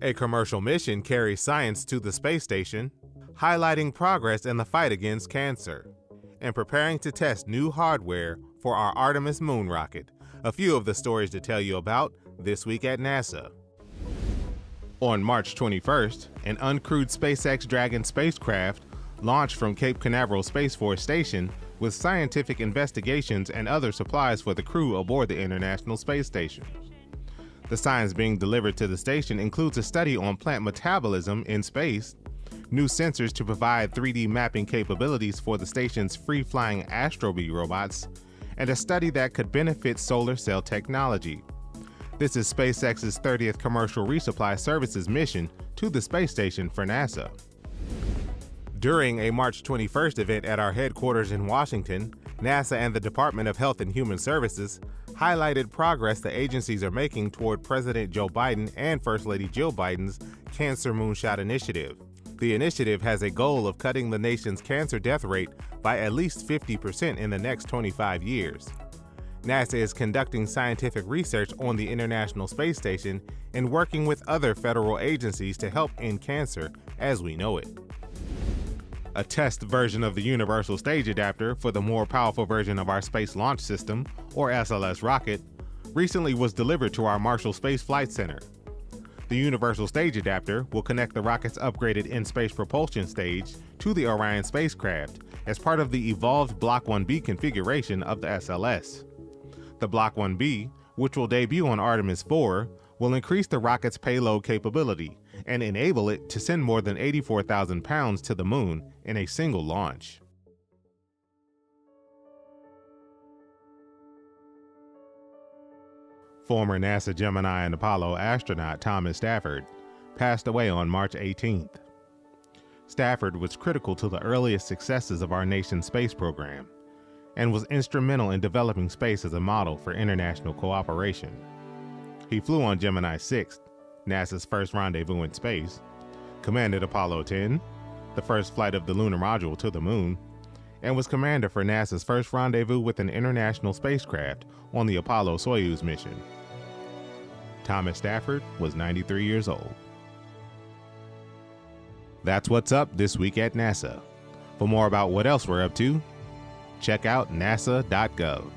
A commercial mission carries science to the space station, highlighting progress in the fight against cancer, and preparing to test new hardware for our Artemis Moon rocket. A few of the stories to tell you about this week at NASA. On March 21st, an uncrewed SpaceX Dragon spacecraft launched from Cape Canaveral Space Force Station with scientific investigations and other supplies for the crew aboard the International Space Station. The science being delivered to the station includes a study on plant metabolism in space, new sensors to provide 3D mapping capabilities for the station's free-flying Astrobee robots, and a study that could benefit solar cell technology. This is SpaceX's 30th commercial resupply services mission to the space station for NASA. During a March 21st event at our headquarters in Washington, NASA and the Department of Health and Human Services highlighted progress the agencies are making toward President Joe Biden and First Lady Jill Biden's Cancer Moonshot Initiative. The initiative has a goal of cutting the nation's cancer death rate by at least 50% in the next 25 years. NASA is conducting scientific research on the International Space Station and working with other federal agencies to help end cancer as we know it. A test version of the Universal Stage Adapter for the more powerful version of our Space Launch System, or SLS rocket, recently was delivered to our Marshall Space Flight Center. The Universal Stage Adapter will connect the rocket's upgraded in-space propulsion stage to the Orion spacecraft as part of the evolved Block 1B configuration of the SLS. The Block 1B, which will debut on Artemis 4, will increase the rocket's payload capability and enable it to send more than 84,000 pounds to the moon in a single launch. Former NASA Gemini and Apollo astronaut Thomas Stafford passed away on March 18th. Stafford was critical to the earliest successes of our nation's space program and was instrumental in developing space as a model for international cooperation. He flew on Gemini 6, NASA's first rendezvous in space, commanded Apollo 10, the first flight of the lunar module to the moon, and was commander for NASA's first rendezvous with an international spacecraft on the Apollo-Soyuz mission. Thomas Stafford was 93 years old. That's what's up this week at NASA. For more about what else we're up to, check out nasa.gov.